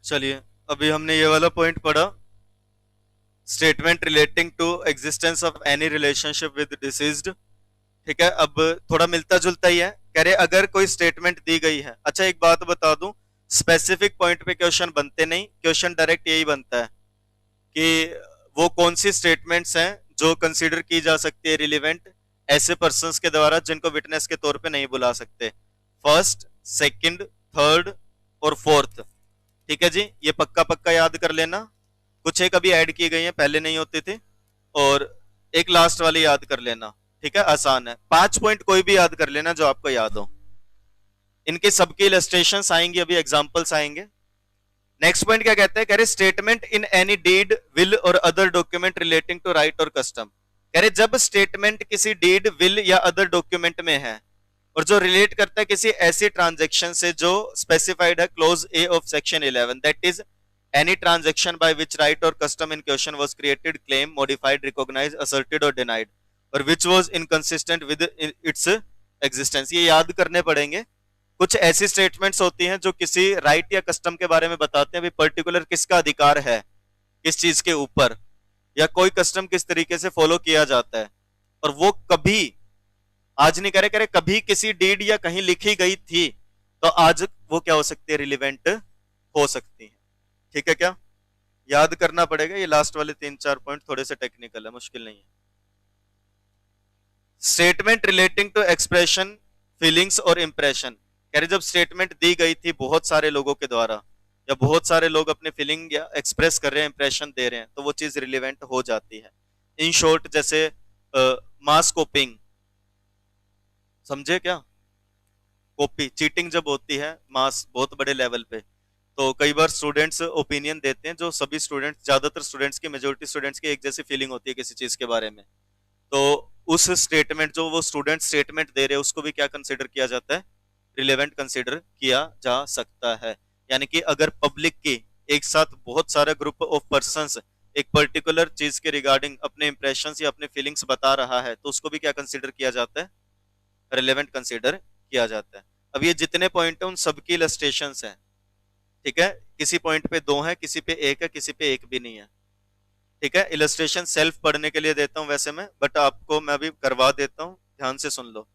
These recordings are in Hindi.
चलिए, अभी हमने ये वाला पॉइंट पढ़ा, statement relating to existence of any relationship with deceased. ठीक है, अब थोड़ा मिलता जुलता ही है। कह रहे अगर कोई स्टेटमेंट दी गई है, अच्छा एक बात बता दूं, स्पेसिफिक पॉइंट पे क्वेश्चन बनते नहीं, क्वेश्चन डायरेक्ट यही बनता है कि वो कौन सी स्टेटमेंट्स हैं जो कंसीडर की जा सकती है रिलेवेंट ऐसे पर्संस के द्वारा जिनको विटनेस के तौर पे नहीं बुला सकते, फर्स्ट, सेकंड, थर्ड और फोर्थ। ठीक है जी, ये पक्का पक्का याद कर लेना। कुछ एक अभी ऐड की गई हैं, पहले नहीं होती थी। और एक लास्ट वाली याद कर लेना। ठीक है, आसान है, 5 पॉइंट कोई भी याद कर लेना जो आपको याद हो। इनके सबके इलस्ट्रेशंस आएंगे, अभी एग्जांपल्स आएंगे। नेक्स्ट पॉइंट क्या कहते हैं, कह रहे statement in any deed, will और other document relating to right और कस्टम। कह रहे जब स्टेटमेंट किसी डीड, विल या अदर डॉक्यूमेंट में है और जो रिलेट करता है किसी ऐसी ट्रांजेक्शन से जो स्पेसिफाइड है clause a of section 11, that is any transaction by which right और custom in question was created, claim, modified, recognised, asserted और डिनाइड, और which was inconsistent with its existence. ये याद करने पड़ेंगे। कुछ ऐसी स्टेटमेंट्स होती हैं जो किसी राइट या कस्टम के बारे में बताते हैं, भी पर्टिकुलर किसका अधिकार है किस चीज के ऊपर, या कोई कस्टम किस तरीके से फॉलो किया जाता है, और वो कभी, आज नहीं करे करे, कभी किसी डीड या कहीं लिखी गई थी तो आज वो क्या हो सकती है, रिलेवेंट हो सकती है। ठीक है, क्या याद करना पड़ेगा। ये लास्ट वाले 3-4 पॉइंट थोड़े से टेक्निकल है, मुश्किल नहीं है। Statement relating to expression, feelings और इंप्रेशन। कह रहे जब स्टेटमेंट दी गई थी बहुत सारे लोगों के द्वारा, या बहुत सारे लोग अपने फीलिंग या एक्सप्रेस कर रहे हैं, इंप्रेशन दे रहे हैं, तो वो चीज रिलेवेंट हो जाती है। इन शॉर्ट, जैसे मास कॉपिंग, समझे क्या? कॉपी चीटिंग जब होती है मास बहुत बड़े लेवल पे, तो कई बार स्टूडेंट्स ओपिनियन देते हैं जो सभी स्टूडेंट्स, ज्यादातर स्टूडेंट्स की, मेजोरिटी स्टूडेंट्स की एक जैसी फीलिंग होती है किसी चीज के बारे में, तो उस स्टेटमेंट, जो वो स्टूडेंट स्टेटमेंट दे रहे हैं, उसको भी क्या कंसिडर किया जाता है, रिलेवेंट कंसिडर किया जा सकता है। यानी कि अगर पब्लिक की एक साथ बहुत सारा ग्रुप ऑफ पर्संस एक पर्टिकुलर चीज के रिगार्डिंग अपने इंप्रेशंस या अपने फीलिंग्स बता रहा है, तो उसको भी क्या कंसिडर किया जाता है, रिलेवेंट कंसिडर किया जाता है। अब ये जितने पॉइंट है उन सबकी इलस्ट्रेशंस हैं। ठीक है, किसी पॉइंट पे 2 है, किसी पे 1 है, किसी पे 1 भी नहीं है। ठीक है, इलस्ट्रेशन सेल्फ पढ़ने के लिए देता हूं वैसे मैं, बट आपको मैं भी करवा देता हूं, ध्यान से सुन लो।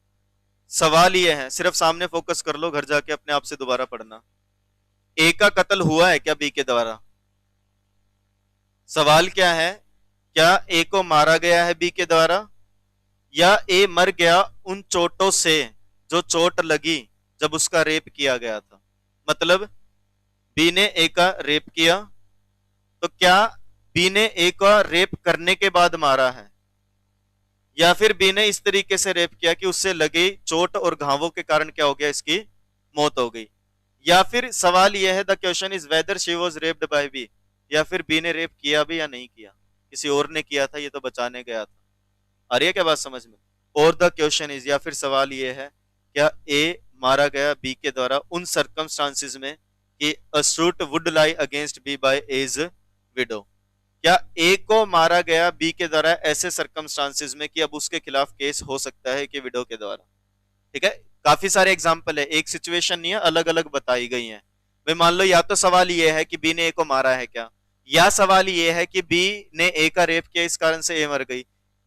सवाल ये है, सिर्फ सामने फोकस कर लो, घर जाके अपने आप से दोबारा पढ़ना। ए का कत्ल हुआ है क्या बी के द्वारा? सवाल क्या है, क्या ए को मारा गया है बी के द्वारा, या ए मर गया उन चोटों से जो चोट लगी जब उसका रेप किया गया था? मतलब बी ने ए का रेप किया, तो क्या बी ने ए का रेप करने के बाद मारा है, या फिर बी ने इस तरीके से रेप किया कि उससे लगी चोट और घावों के कारण क्या हो गया, इसकी मौत हो गई? या फिर सवाल यह है, the question is whether she was raped by B, या फिर बी ने रेप किया भी या नहीं किया, किसी और ने किया था, ये तो बचाने गया था। आ रही है क्या बात समझ में? और द क्वेश्चन इज, या फिर सवाल ये है, क्या ए मारा गया बी के द्वारा उन सर्कमस्टांसिस में कि a suit would lie against B by his widow? क्या ए को मारा गया बी के द्वारा ऐसे सर्कमस्टांसिस में कि अब उसके खिलाफ केस हो सकता है कि विडो के द्वारा? ठीक है, काफी सारे एग्जाम्पल है, एक सिचुएशन नहीं है, अलग अलग बताई गई है। भाई मान लो या तो सवाल ये है कि बी ने ए को मारा है क्या, या सवाल ये है कि बी ने ए का रेप किया इस कारण से ए मर गई।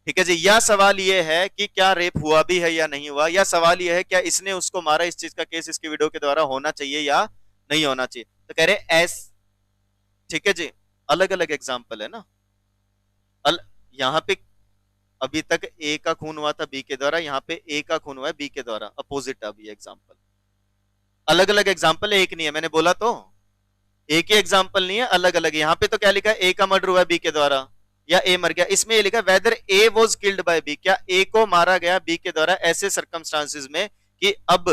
ठीक है जी, या सवाल ये है कि क्या रेप हुआ भी है या नहीं हुआ, या सवाल ये है क्या इसने उसको मारा, इस चीज का केस इसकी विडो के द्वारा होना चाहिए या नहीं होना चाहिए। तो कह रहे एस, ठीक है जी, अलग अलग एग्जाम्पल है ना। यहाँ पे अभी तक ए का खून हुआ था बी के द्वारा, यहाँ पे ए का खून हुआ है बी के द्वारा, अपोजिट अभी एग्जाम्पल, अलग अलग एग्जाम्पल है, एक नहीं है, मैंने बोला तो एक ही एग्जाम्पल नहीं है, अलग अलग। यहाँ पे तो क्या लिखा है, ए का मर्डर हुआ है बी के द्वारा या ए मर गया, इसमें ये लिखा है whether A was killed by B, क्या ए को मारा गया बी के द्वारा ऐसे सर्कमस्टांसिस में कि अब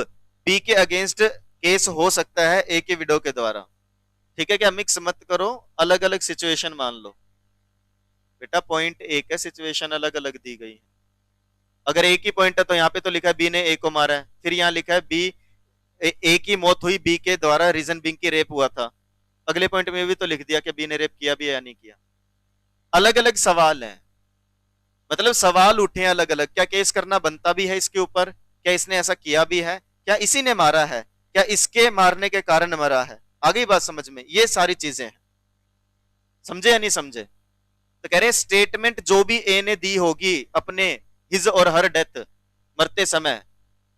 बी के अगेंस्ट केस हो सकता है ए के विडो के द्वारा। ठीक है, क्या मिक्स मत करो, अलग अलग सिचुएशन मान लो बेटा, पॉइंट एक है, सिचुएशन अलग अलग दी गई है। अगर एक ही पॉइंट है तो यहाँ पे तो लिखा है बी ने ए को मारा है, फिर यहाँ लिखा है बी ए की मौत हुई बी के द्वारा, रीजन बिंग की रेप हुआ था। अगले पॉइंट में भी तो लिख दिया कि बी ने रेप किया भी है या नहीं किया। अलग अलग सवाल हैं, मतलब सवाल उठे अलग अलग, क्या केस करना बनता भी है इसके ऊपर, क्या इसने ऐसा किया भी है, क्या इसी ने मारा है, क्या इसके मारने के कारण मरा है, आ गई बात समझ में? ये सारी चीजें हैं, समझे या नहीं समझे? तो कह रहे स्टेटमेंट जो भी ए ने दी होगी अपने हिज और हर डेथ, मरते समय,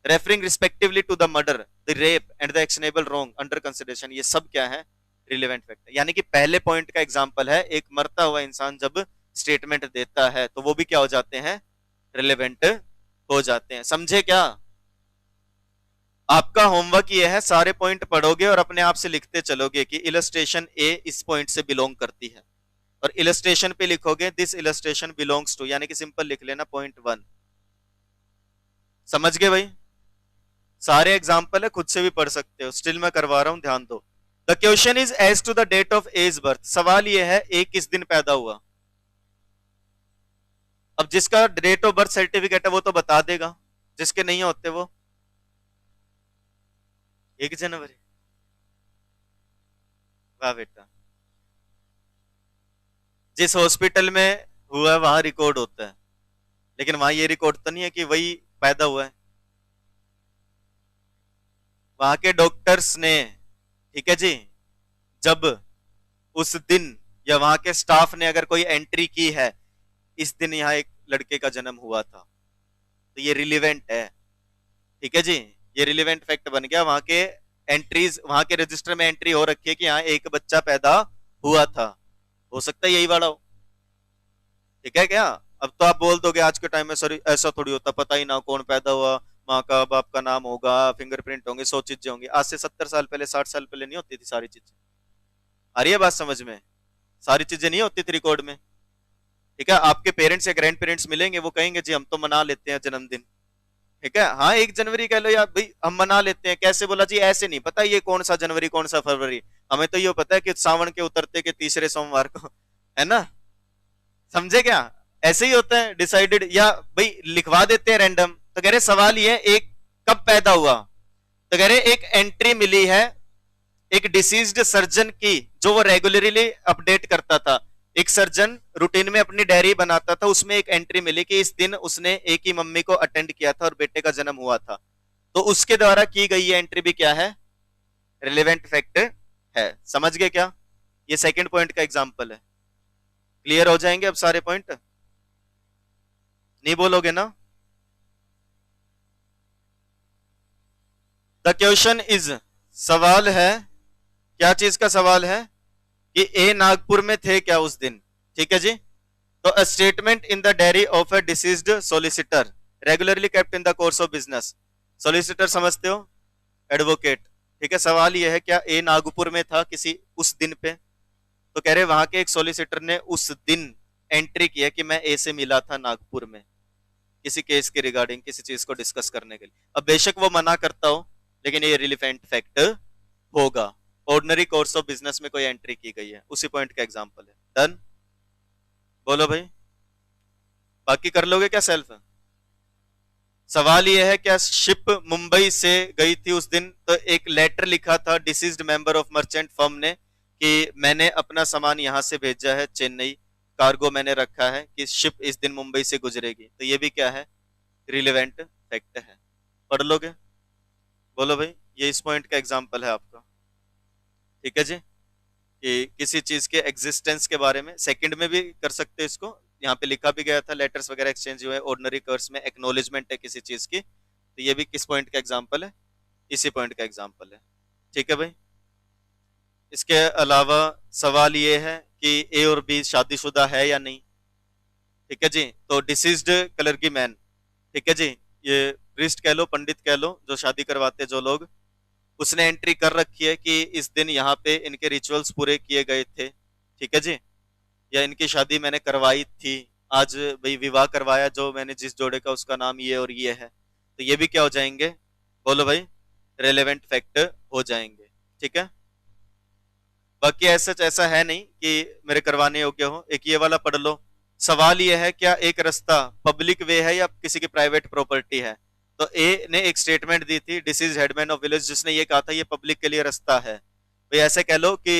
referring respectively to the murder, the rape and the actionable wrong under consideration, ये सब क्या है? Relevant fact. यानी कि पहले पॉइंट का एग्जांपल है, एक मरता हुआ इंसान जब स्टेटमेंट देता है तो वो भी क्या हो जाते हैं? रिलेवेंट हो जाते हैं। समझे क्या? आपका होमवर्क ये है, सारे पॉइंट पढ़ोगे और अपने आप से लिखते चलोगे कि इलस्ट्रेशन ए इस पॉइंट से बिलोंग करती है, और इलस्ट्रेशन पे लिखोगे दिस इलस्ट्रेशन बिलोंग्स टू, यानी कि सिंपल लिख लेना पॉइंट 1। समझ गए भाई? सारे एग्जाम्पल है, खुद से भी पढ़ सकते हो, स्टिल मैं करवा रहा हूं, ध्यान दो। The question is as to the date of his birth, सवाल यह है ए किस दिन पैदा हुआ। अब जिसका डेट ऑफ बर्थ सर्टिफिकेट है वो तो बता देगा, जिसके नहीं होते वो 1 जनवरी। वाह बेटा, जिस हॉस्पिटल में हुआ है वहां रिकॉर्ड होता है, लेकिन वहां ये रिकॉर्ड तो नहीं है कि वही पैदा हुआ है। वहां के डॉक्टर्स ने, ठीक है जी, जब उस दिन या वहां के स्टाफ ने अगर कोई एंट्री की है इस दिन यहाँ एक लड़के का जन्म हुआ था, तो ये रिलीवेंट है। ठीक है जी, ये रिलीवेंट फैक्ट बन गया। वहां के एंट्रीज, वहां के रजिस्टर में एंट्री हो रखी है कि यहाँ एक बच्चा पैदा हुआ था, हो सकता है यही वाला हो। ठीक है क्या? अब तो आप बोल दोगे आज के टाइम में सर ऐसा थोड़ी होता, पता ही ना कौन पैदा हुआ, माँ का बाप का नाम होगा, फिंगरप्रिंट होंगे, 100 चीजें होंगी। आज से 70 साल पहले, 60 साल पहले नहीं होती थी सारी चीजें। आ रही है बात समझ में? सारी चीजें नहीं होती थी रिकॉर्ड में। ठीक है, आपके पेरेंट्स या ग्रैंड पेरेंट्स मिलेंगे, वो कहेंगे जी हम तो मना लेते हैं जन्मदिन। ठीक है, हाँ 1 जनवरी कह लो यार भाई, हम मना लेते हैं। कैसे बोला जी? ऐसे नहीं पता ये कौन सा जनवरी कौन सा फरवरी, हमें तो ये पता है कि सावन के उतरते के तीसरे सोमवार को, है ना? समझे क्या? ऐसे ही होता है डिसाइडेड, या भाई लिखवा देते हैं रैंडम। तो कह रहे सवाल ये एक कब पैदा हुआ, तो कह रहे एक एंट्री मिली है एक डिसीज्ड सर्जन की, जो वो रेगुलरली अपडेट करता था। एक सर्जन रूटीन में अपनी डायरी बनाता था, उसमें एक एंट्री मिली कि इस दिन उसने एक ही मम्मी को अटेंड किया था और बेटे का जन्म हुआ था। तो उसके द्वारा की गई ये एंट्री भी क्या है? रिलेवेंट फैक्ट है। समझ गए क्या? ये सेकंड पॉइंट का एग्जांपल है। क्लियर हो जाएंगे अब सारे पॉइंट? नहीं बोलोगे ना? द क्वेश्चन इज, सवाल है, क्या चीज का सवाल है? कि ए नागपुर में थे क्या उस दिन। ठीक है जी। तो a statement in the diary of a deceased solicitor regularly kept in the course of business. Solicitor समझते हो? एडवोकेट। ठीक है, सवाल यह है क्या ए नागपुर में था किसी उस दिन पे? तो कह रहे वहां के एक सोलिसिटर ने उस दिन एंट्री किया कि मैं ए से मिला था नागपुर में, किसी केस के रिगार्डिंग, किसी चीज को डिस्कस करने के लिए। अब बेशक वो मना करता हो, लेकिन ये रिलेवेंट फैक्ट होगा। ऑर्डिनरी कोर्स ऑफ बिजनेस में कोई एंट्री की गई है, उसी पॉइंट का एग्जांपल है। डन? बोलो भाई, बाकी कर लोगे क्या सेल्फ? सवाल यह है क्या शिप मुंबई से गई थी उस दिन, तो एक लेटर लिखा था deceased member of merchant firm ने कि मैंने अपना सामान यहां से भेजा है चेन्नई, कार्गो मैंने रखा है कि शिप इस दिन मुंबई से गुजरेगी। तो ये भी क्या है? रिलेवेंट फैक्ट है। पढ़ लोगे? बोलो भाई, ये इस पॉइंट का एग्जांपल है आपका। ठीक है जी, कि किसी चीज के एग्जिस्टेंस के बारे में, सेकंड में भी कर सकते हैं इसको, यहाँ पे लिखा भी गया था लेटर्स वगैरह एक्सचेंज हुए, ऑर्डिनरी कोर्स में एक्नॉलेजमेंट है किसी चीज की। तो ये भी किस पॉइंट का एग्जांपल है? इसी पॉइंट का एग्जांपल है। ठीक है भाई। इसके अलावा सवाल ये है कि ए और बी शादीशुदा है या नहीं। ठीक है जी, तो डिसीज्ड कलर की मैन, ठीक है जी, ये प्रीस्ट कह लो, पंडित कह लो, जो शादी करवाते जो लोग, उसने एंट्री कर रखी है कि इस दिन यहाँ पे इनके रिचुअल्स पूरे किए गए थे। ठीक है जी, या इनकी शादी मैंने करवाई थी, आज भाई विवाह करवाया जो मैंने जिस जोड़े का, उसका नाम ये और ये है। तो ये भी क्या हो जाएंगे? बोलो भाई, रेलेवेंट फैक्ट हो जाएंगे। ठीक है, बाकी ऐसा है नहीं कि मेरे करवाने योग्य हो। एक ये वाला पढ़ लो। सवाल ये है क्या एक रास्ता पब्लिक वे है या किसी की प्राइवेट प्रॉपर्टी है। तो ए ने एक स्टेटमेंट दी थी, डिसीज हेडमैन ऑफ विलेज, जिसने ये कहा था ये पब्लिक के लिए रास्ता है। तो ऐसे कह लो कि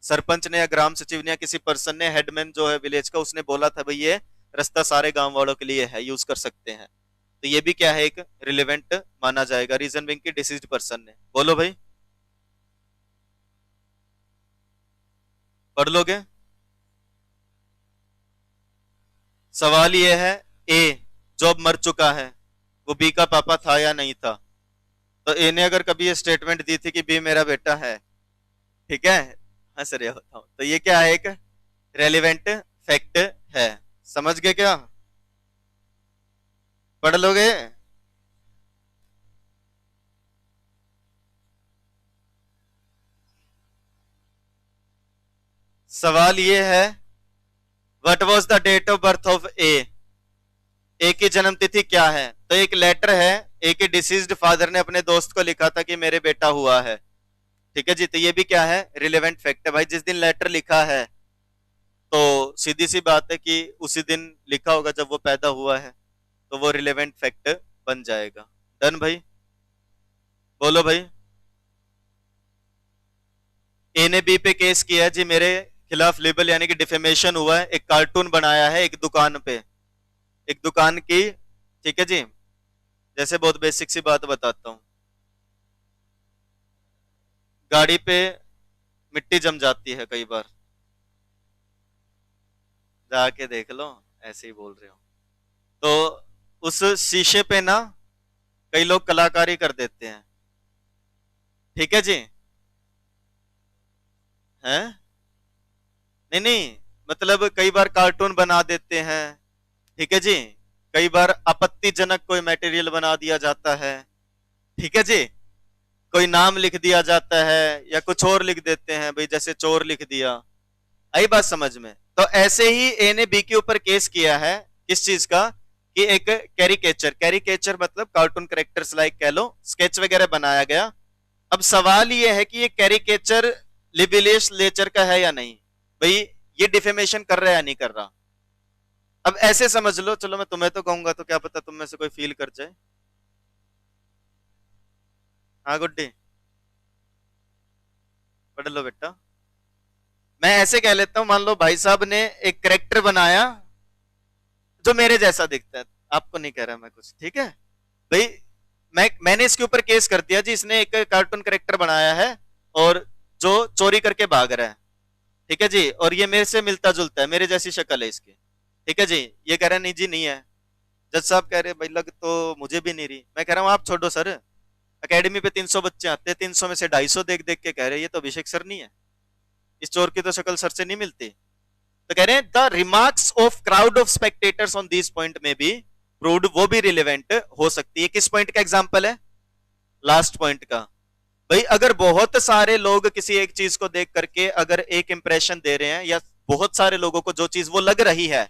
सरपंच ने या ग्राम सचिव ने या किसी पर्सन ने, हेडमैन जो है विलेज का, उसने बोला था भाई ये रास्ता सारे गांव वालों के लिए है, यूज कर सकते हैं। तो ये भी क्या है? एक रिलेवेंट माना जाएगा, रीजन बिंग की डिसीज पर्सन ने। बोलो भाई, पढ़ लोगे? सवाल यह है, ए जो अब मर चुका है वो बी का पापा था या नहीं था? तो ए ने अगर कभी ये स्टेटमेंट दी थी कि बी मेरा बेटा है, ठीक है, हंस रहे होता हूं, तो ये क्या है, एक रेलिवेंट फैक्ट है। समझ गए क्या? पढ़ लोगे? सवाल ये है, what was the date of birth of A की जन्म तिथि क्या है? तो एक लेटर है, ए के डिसीज्ड फादर ने अपने दोस्त को लिखा था कि मेरे बेटा हुआ है, ठीक है जी। तो ये भी क्या है, रिलेवेंट फैक्ट है भाई। जिस दिन लेटर लिखा है तो सीधी सी बात है कि उसी दिन लिखा होगा जब वो पैदा हुआ है, तो वो रिलेवेंट फैक्ट बन जाएगा। डन भाई? बोलो भाई। ए ने बी पे केस किया है जी, मेरे खिलाफ लिबल यानी कि डिफेमेशन हुआ है, एक कार्टून बनाया है एक दुकान पे, एक दुकान की, ठीक है जी। जैसे बहुत बेसिक सी बात बताता हूं, गाड़ी पे मिट्टी जम जाती है कई बार, जाके देख लो, ऐसे ही बोल रहे हो। तो उस शीशे पे ना कई लोग कलाकारी कर देते हैं, ठीक है जी। हैं? नहीं नहीं, मतलब कई बार कार्टून बना देते हैं, ठीक है जी। कई बार आपत्तिजनक कोई मटेरियल बना दिया जाता है, ठीक है जी। कोई नाम लिख दिया जाता है या कुछ और लिख देते हैं भाई, जैसे चोर लिख दिया। आई बात समझ में? तो ऐसे ही ए ने बी के ऊपर केस किया है, किस चीज का, कि एक कैरिकेचर, कैरिकेचर मतलब कार्टून करेक्टर्स लाइक कह लो, स्केच वगैरह बनाया गया। अब सवाल ये है कि ये कैरिकेचर लिबिलियस नेचर का है या नहीं, भाई ये डिफेमेशन कर रहा है या नहीं कर रहा। अब ऐसे समझ लो, चलो मैं तुम्हें तो कहूंगा तो क्या पता तुम में से कोई फील कर जाए। हाँ गुड्डी, पढ़ लो बेटा। मैं ऐसे कह लेता हूं, मान लो भाई साहब ने एक करेक्टर बनाया जो मेरे जैसा दिखता है, आपको नहीं कह रहा मैं कुछ, ठीक है भाई। मैंने इसके ऊपर केस कर दिया जी, इसने एक कार्टून करेक्टर बनाया है और जो चोरी करके भाग रहा है, ठीक है जी, और ये मेरे से मिलता जुलता है, मेरे जैसी शक्ल है इसकी, ठीक है जी। ये कह रहा है नहीं जी नहीं है। जज साहब कह रहे भाई लग तो मुझे भी नहीं रही। मैं कह रहा हूँ आप छोड़ो सर, एकेडमी पे 300 बच्चे आते हैं, 300 में से 250 देख देख के कह रहे ये तो अभिषेक सर नहीं है, इस चोर की तो शक्ल सर से नहीं मिलती। तो कह रहे हैं the remarks of crowd of spectators on this point में भी प्रूव्ड, वो भी रिलेवेंट हो सकती है। किस पॉइंट का एग्जांपल है? लास्ट पॉइंट का। भाई अगर बहुत सारे लोग किसी एक चीज को देख करके अगर एक इंप्रेशन दे रहे हैं, या बहुत सारे लोगों को जो चीज वो लग रही है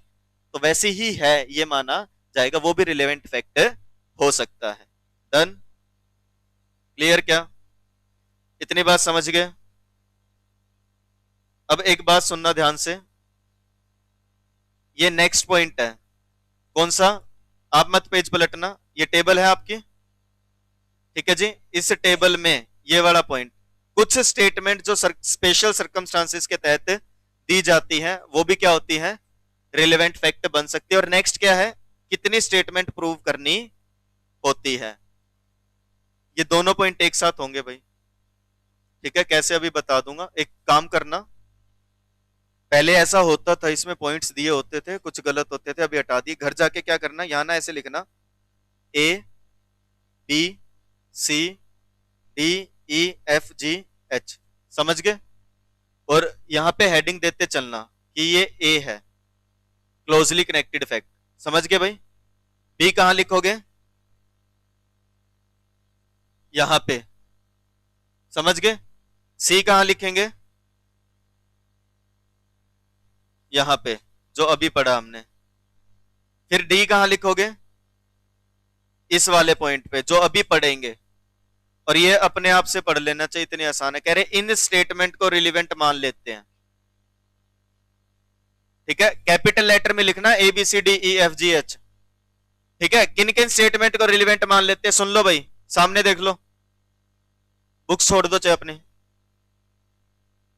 तो वैसी ही है ये माना जाएगा, वो भी रिलेवेंट फैक्ट हो सकता है। डन? क्लियर क्या? इतनी बात समझ गए? अब एक बात सुनना ध्यान से, ये नेक्स्ट पॉइंट है। कौन सा? आप मत पेज पलटना, ये टेबल है आपकी, ठीक है जी। इस टेबल में ये वाला पॉइंट, कुछ स्टेटमेंट जो स्पेशल सर्कमस्टांसेस के तहत दी जाती हैं वो भी क्या होती हैं, रिलेवेंट फैक्ट बन सकती है। और नेक्स्ट क्या है, कितनी स्टेटमेंट प्रूव करनी होती है। ये दोनों पॉइंट एक साथ होंगे भाई, ठीक है। कैसे अभी बता दूंगा। एक काम करना, पहले ऐसा होता था, इसमें पॉइंट्स दिए होते थे, कुछ गलत होते थे, अभी हटा दिए। घर जाके क्या करना, यहां ना ऐसे लिखना A B C D E F G H, समझ गए? और यहां पे हेडिंग देते चलना कि ये ए है, क्लोजली कनेक्टेड फैक्ट, समझ गए भाई? बी कहां लिखोगे? यहां पे, समझ गए? सी कहां लिखेंगे? यहां पे, जो अभी पढ़ा हमने। फिर डी कहां लिखोगे? इस वाले पॉइंट पे जो अभी पढ़ेंगे। और ये अपने आप से पढ़ लेना चाहिए, इतनी आसान है। कह रहे इन स्टेटमेंट को रिलेवेंट मान लेते हैं, ठीक है। कैपिटल लेटर में लिखना A B C D E F G H, ठीक है। किन किन स्टेटमेंट को रिलेवेंट मान लेते हैं सुन लो भाई, सामने देख लो, बुक्स छोड़ दो चाहे अपनी।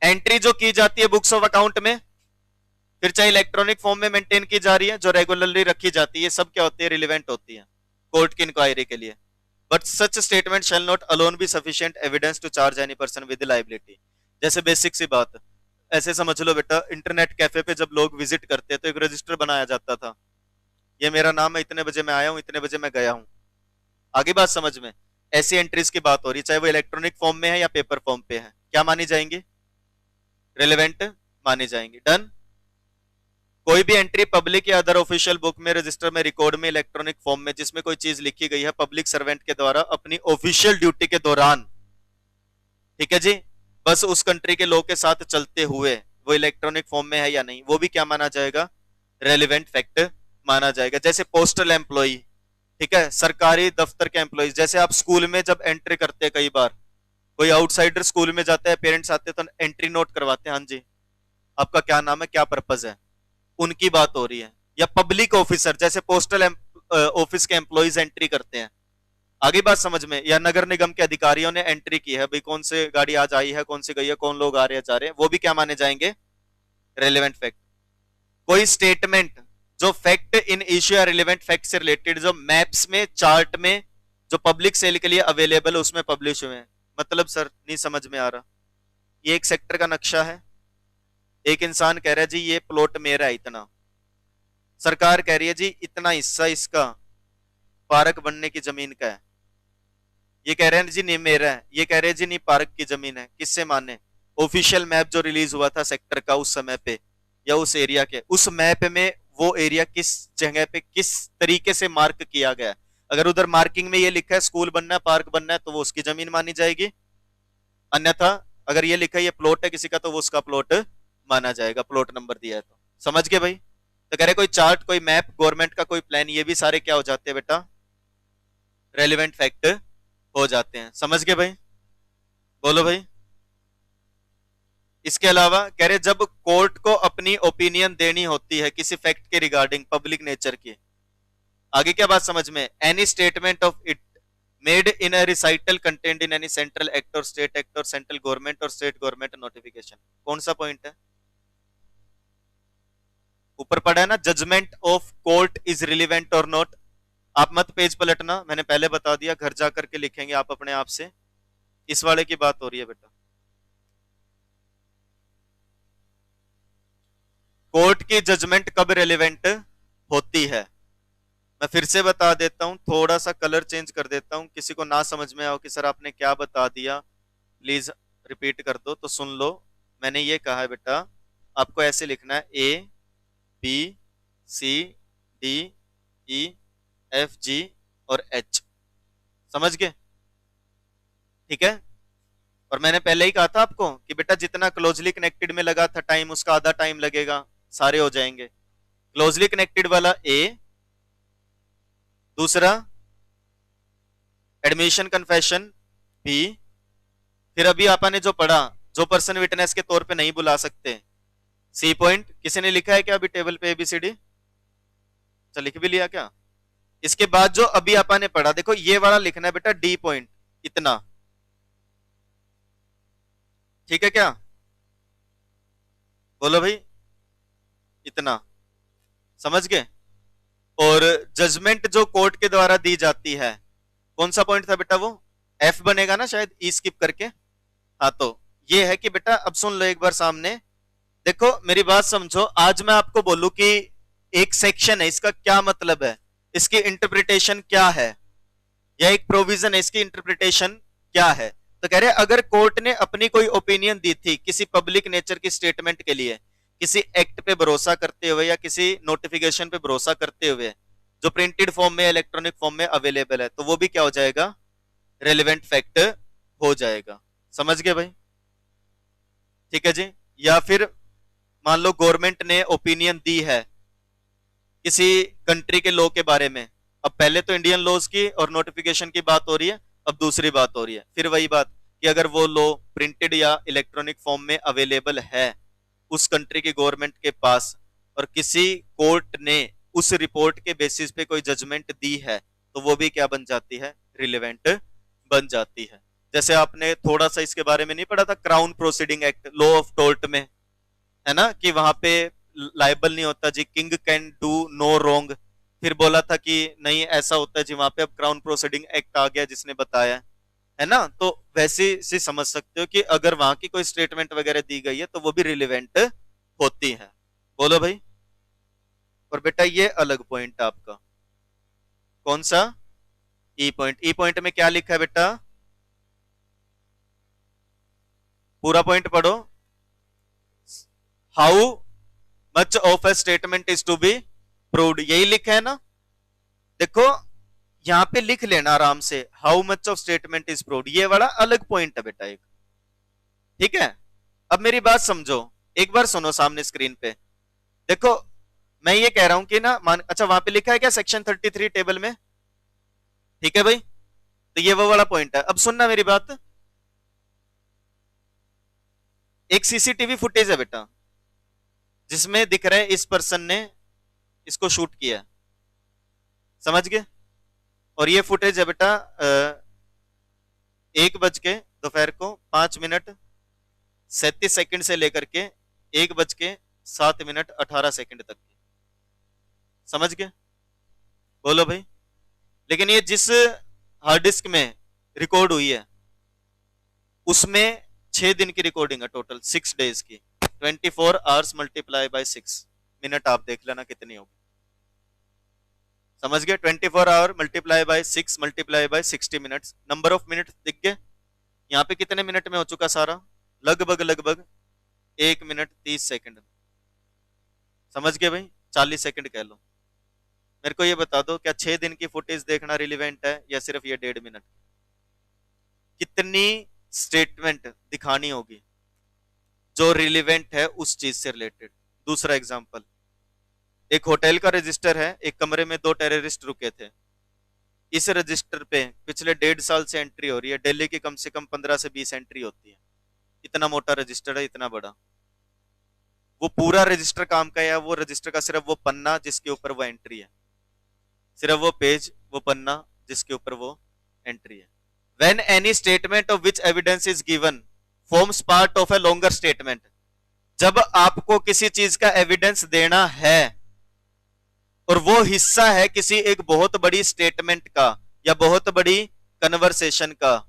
एंट्री जो की जाती है बुक्स ऑफ अकाउंट में, फिर चाहे इलेक्ट्रॉनिक फॉर्म में मेंटेन की जा रही है, जो रेगुलरली रखी जाती है, सब क्या होती है, रिलेवेंट होती है कोर्ट की इंक्वायरी के लिए। But such statement shall not alone be sufficient evidence to charge any person with liability. जैसे बेसिक सी बात, ऐसे समझ लो बेटा, इंटरनेट कैफे पे जब लोग विजिट करते हैं तो एक रजिस्टर बनाया जाता था, ये मेरा नाम है, इतने बजे मैं आया हूँ, इतने बजे मैं गया हूँ। आगे बात समझ में? ऐसी एंट्रीज की बात हो रही है, चाहे वो इलेक्ट्रॉनिक फॉर्म में है या पेपर फॉर्म पे है, क्या मानी जाएंगी? रेलेवेंट मानी जाएंगी। डन। कोई भी एंट्री पब्लिक या अदर ऑफिशियल बुक में, रजिस्टर में, रिकॉर्ड में, इलेक्ट्रॉनिक फॉर्म में जिसमें कोई चीज लिखी गई है पब्लिक सर्वेंट के द्वारा अपनी ऑफिशियल ड्यूटी के दौरान, ठीक है जी, बस उस कंट्री के लॉ के साथ चलते हुए, वो इलेक्ट्रॉनिक फॉर्म में है या नहीं, वो भी क्या माना जाएगा? रेलिवेंट फैक्ट माना जाएगा। जैसे पोस्टल एम्प्लॉई, ठीक है, सरकारी दफ्तर के एम्प्लॉय, जैसे आप स्कूल में जब एंट्री करते हैं, कई बार कोई आउटसाइडर स्कूल में जाता है, पेरेंट्स आते हैं तो एंट्री नोट करवाते हैं, हाँ जी आपका क्या नाम है, क्या पर्पज है, उनकी बात हो रही है। या पब्लिक ऑफिसर, जैसे पोस्टल ऑफिस के एम्प्लॉयज एंट्री करते हैं, आगे बात समझ में? या नगर निगम के अधिकारियों ने एंट्री की है, भाई कौन से गाड़ी आज आई है, कौन सी गई है, कौन लोग आ रहे हैं जा रहे हैं, वो भी क्या माने जाएंगे? Relevant fact. कोई स्टेटमेंट जो फैक्ट इन इश्यू या रिलेवेंट फैक्ट से रिलेटेड, जो मैप्स में, चार्ट में, जो पब्लिक सेल के लिए अवेलेबल है उसमें पब्लिश हुए हैं। मतलब सर नहीं समझ में आ रहा, ये एक सेक्टर का नक्शा है, एक इंसान कह रहा है जी ये प्लॉट मेरा है इतना, सरकार कह रही है जी इतना हिस्सा इसका पार्क बनने की जमीन का है, ये कह रहे हैं जी नहीं मेरा है, ये कह रहे हैं जी नहीं पार्क की जमीन है, किससे माने? ऑफिशियल मैप जो रिलीज हुआ था सेक्टर का उस समय पे, या उस एरिया के, उस मैप में वो एरिया किस जगह पे किस तरीके से मार्क किया गया है। अगर उधर मार्किंग में ये लिखा है स्कूल बनना है, पार्क बनना है, तो वो उसकी जमीन मानी जाएगी। अन्यथा अगर ये लिखा है ये प्लॉट है किसी का, तो वो उसका प्लॉट माना जाएगा, प्लॉट नंबर दिया है तो। समझ गए भाई? तो कह रहे कोई चार्ट, कोई मैप, गवर्नमेंट का कोई प्लान, ये भी सारे क्या हो जाते हैं बेटा? रेलिवेंट फैक्ट हो जाते हैं। समझ गए भाई? बोलो भाई। इसके अलावा कह रहे जब कोर्ट को अपनी ओपिनियन देनी होती है किसी फैक्ट के रिगार्डिंग पब्लिक नेचर की, आगे क्या बात समझ में? Any statement of it made in a recital content in any central act और स्टेट एक्ट और सेंट्रल गवर्नमेंट और स्टेट गवर्नमेंट नोटिफिकेशन। कौन सा पॉइंट है? ऊपर पढ़ा है ना, judgment of court is relevant और नॉट। आप मत पेज पलटना, मैंने पहले बता दिया, घर जाकर के लिखेंगे आप अपने आप से। इस वाले की बात हो रही है बेटा। कोर्ट की जजमेंट कब रेलिवेंट होती है? मैं फिर से बता देता हूं, थोड़ा सा कलर चेंज कर देता हूं, किसी को ना समझ में आओ कि सर आपने क्या बता दिया, प्लीज रिपीट कर दो तो सुन लो। मैंने ये कहा है बेटा आपको ऐसे लिखना है, A B C D E F G और एच। समझ गए? ठीक है। और मैंने पहले ही कहा था आपको कि बेटा जितना क्लोजली कनेक्टेड में लगा था टाइम, उसका आधा टाइम लगेगा, सारे हो जाएंगे। क्लोजली कनेक्टेड वाला ए, दूसरा एडमिशन कन्फेशन बी, फिर अभी आपा ने जो पढ़ा, जो पर्सन विटनेस के तौर पे नहीं बुला सकते, सी पॉइंट। किसी ने लिखा है क्या अभी टेबल पे एबीसीडी? अच्छा लिख भी लिया क्या? इसके बाद जो अभी आपा ने पढ़ा, देखो ये वाला लिखना है बेटा, डी पॉइंट, इतना। ठीक है क्या? बोलो भाई, इतना। समझ गए? और जजमेंट जो कोर्ट के द्वारा दी जाती है, कौन सा पॉइंट था बेटा वो? एफ बनेगा ना शायद, ई स्किप करके। हाँ तो ये है कि बेटा अब सुन लो एक बार सामने, देखो मेरी बात समझो। आज मैं आपको बोलूं कि एक सेक्शन है, इसका क्या मतलब है, इसकी इंटरप्रिटेशन क्या है, या एक प्रोविजन है, इसकी इंटरप्रिटेशन क्या है। तो कह रहे अगर कोर्ट ने अपनी कोई ओपिनियन दी थी किसी पब्लिक नेचर की स्टेटमेंट के लिए, किसी एक्ट पे भरोसा करते हुए या किसी नोटिफिकेशन पे भरोसा करते हुए, जो प्रिंटेड फॉर्म में, इलेक्ट्रॉनिक फॉर्म में अवेलेबल है, तो वो भी क्या हो जाएगा? रेलिवेंट फैक्ट हो जाएगा। समझ गए भाई? ठीक है जी। या फिर मान लो गवर्नमेंट ने ओपिनियन दी है किसी कंट्री के लॉ के बारे में, अब पहले तो इंडियन लॉज की और नोटिफिकेशन की बात हो रही है, अब दूसरी बात हो रही है, फिर वही बात कि अगर वो लॉ प्रिंटेड या इलेक्ट्रॉनिक फॉर्म में अवेलेबल है उस कंट्री की गवर्नमेंट के पास, और किसी कोर्ट ने उस रिपोर्ट के बेसिस पे कोई जजमेंट दी है, तो वो भी क्या बन जाती है? रिलेवेंट बन जाती है। जैसे आपने थोड़ा सा इसके बारे में नहीं पढ़ा था, crown proceeding act, law of tort में, है ना, कि वहां पे लाइबल नहीं होता जी, king can do no wrong. फिर बोला था कि नहीं ऐसा होता है जी वहां पे, अब क्राउन प्रोसीडिंग एक्ट आ गया जिसने बताया, है ना। तो वैसे से समझ सकते हो कि अगर वहां की कोई स्टेटमेंट वगैरह दी गई है तो वो भी रिलेवेंट होती है। बोलो भाई। और बेटा ये अलग पॉइंट आपका कौन सा, ई पॉइंट। ई पॉइंट में क्या लिखा है बेटा, पूरा पॉइंट पढ़ो। How much of a statement is to be proved, यही लिखा है ना। देखो यहां पे लिख लेना आराम से, how much of statement is proved, ये वाला अलग पॉइंट है बेटा एक। ठीक है, अब मेरी बात समझो, एक बार सुनो सामने स्क्रीन पे। देखो मैं ये कह रहा हूं कि ना मान, अच्छा वहां पे लिखा है क्या सेक्शन 33 टेबल में, ठीक है भाई, तो ये वो वाला पॉइंट है। अब सुनना मेरी बात, एक सीसीटीवी फुटेज है बेटा जिसमें दिख रहा है इस पर्सन ने इसको शूट किया, समझ गए। और ये फुटेज है बेटा 1:05 से लेकर के 1:07:18 तक की, समझ गए। बोलो भाई। लेकिन ये जिस हार्ड डिस्क में रिकॉर्ड हुई है उसमें 6 दिन की रिकॉर्डिंग है, टोटल 6 डेज की। 24 आवर्स मल्टीप्लाई बाय 6 मिनट, आप देख लेना कितनी होगी, समझ गए। 24 hour multiply by 6 multiply by 60 minutes, number of minute दिख गए। यहाँ पे कितने मिनट में हो चुका सारा, लगभग लगभग 1 मिनट 30 सेकंड, समझ गए भाई, 40 सेकंड कह लो। मेरे को ये बता दो, क्या 6 दिन की फुटेज देखना रिलीवेंट है या सिर्फ ये 1.5 मिनट। कितनी स्टेटमेंट दिखानी होगी जो रिलीवेंट है उस चीज से रिलेटेड। दूसरा एग्जांपल, एक होटल का रजिस्टर है, एक कमरे में 2 टेररिस्ट रुके थे। इस रजिस्टर पे पिछले 1.5 साल से एंट्री हो रही है, दिल्ली की कम से कम 15 से 20 एंट्री होती है। इतना मोटा रजिस्टर है, इतना बड़ा। वो पूरा रजिस्टर काम का है, वो रजिस्टर का सिर्फ वो पन्ना जिसके ऊपर वो एंट्री है, सिर्फ वो पेज, वो पन्ना जिसके ऊपर वो एंट्री है। When any statement of which evidence is given forms part of a longer statement, जब आपको किसी चीज का एविडेंस देना है और वो हिस्सा है किसी एक बहुत बड़ी स्टेटमेंट का या बहुत बड़ी कन्वर्सेशन का,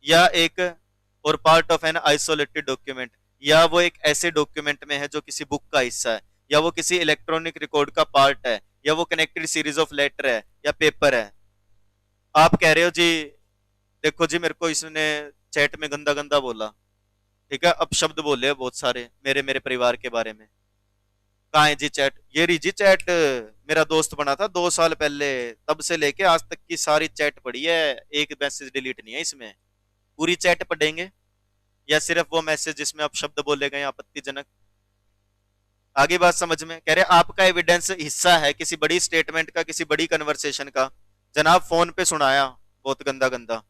या एक और part of an isolated document, या वो एक ऐसे डॉक्यूमेंट में है जो किसी बुक का हिस्सा है, या वो किसी इलेक्ट्रॉनिक रिकॉर्ड का पार्ट है, या वो कनेक्टेड सीरीज ऑफ लेटर है या पेपर है। आप कह रहे हो जी देखो जी मेरे को इसने चैट में गंदा गंदा बोला, ठीक है, अब शब्द बोले बहुत सारे मेरे मेरे परिवार के बारे में। कहाँ है जी चैट, ये रही जी चैट, मेरा दोस्त बना था 2 साल पहले, तब से लेके आज तक की सारी चैट पड़ी है, एक मैसेज डिलीट नहीं है इसमें। पूरी चैट पढ़ेंगे या सिर्फ वो मैसेज जिसमें आप शब्द बोले गए आपत्तिजनक। आगे बात समझ में, कह रहे आपका एविडेंस हिस्सा है किसी बड़ी स्टेटमेंट का, किसी बड़ी कन्वर्सेशन का। जनाब फोन पे सुनाया बहुत गंदा गंदा,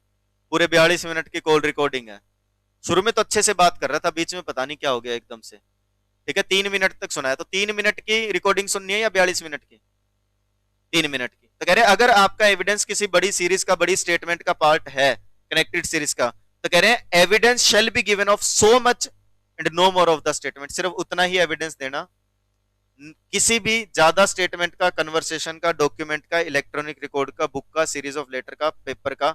पूरे 42 मिनट की कॉल रिकॉर्डिंग है। शुरू में तो अच्छे से बात कर रहा था, बीच में पता नहीं क्या हो गया एकदम से, ठीक है। 3 मिनट तक सुनाया, तो 3 मिनट की रिकॉर्डिंग सुननी है या 42 मिनट की, 3 मिनट की। तो कह रहे अगर आपका एविडेंस किसी बड़ी सीरीज का, बड़ी स्टेटमेंट का पार्ट है, कनेक्टेड सीरीज का, तो कह रहे हैं evidence shall be given of so much and no more of the statement, सिर्फ उतना ही एविडेंस देना, किसी भी ज्यादा स्टेटमेंट का, कन्वर्सेशन का, डॉक्यूमेंट का, इलेक्ट्रॉनिक रिकॉर्ड का, बुक का, सीरीज ऑफ लेटर का, पेपर का,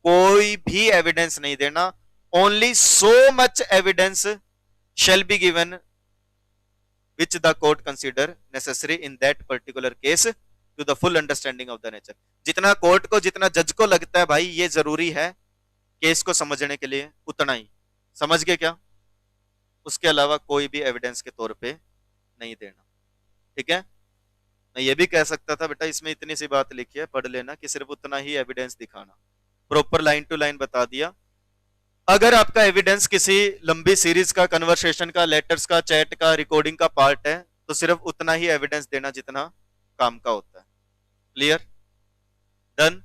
कोई भी एविडेंस नहीं देना। Only so much evidence shall be given which the court consider necessary in that particular case to the full understanding of the nature। जितना कोर्ट को, जितना जज को लगता है भाई ये जरूरी है केस को समझने के लिए, उतना ही समझ गए क्या, उसके अलावा कोई भी एविडेंस के तौर पे नहीं देना, ठीक है। मैं ये भी कह सकता था बेटा इसमें इतनी सी बात लिखी है, पढ़ लेना, कि सिर्फ उतना ही एविडेंस दिखाना, प्रॉपर लाइन टू लाइन बता दिया। अगर आपका एविडेंस किसी लंबी सीरीज का, कन्वर्सेशन का, लेटर्स का, चैट का, रिकॉर्डिंग का पार्ट है, तो सिर्फ उतना ही एविडेंस देना जितना काम का होता है। क्लियर, डन,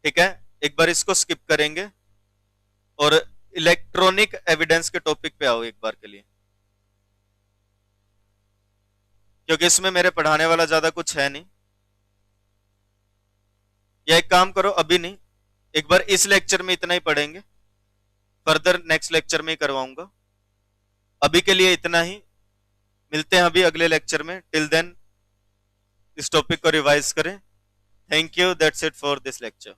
ठीक है। एक बार इसको स्किप करेंगे और इलेक्ट्रॉनिक एविडेंस के टॉपिक पे आओ एक बार के लिए, क्योंकि इसमें मेरे पढ़ाने वाला ज्यादा कुछ है नहीं। या एक काम करो, अभी नहीं, एक बार इस लेक्चर में इतना ही पढ़ेंगे, फर्दर नेक्स्ट लेक्चर में ही करवाऊंगा। अभी के लिए इतना ही, मिलते हैं अभी अगले लेक्चर में। टिल देन इस टॉपिक को रिवाइज करें। Thank you, that's it for this lecture.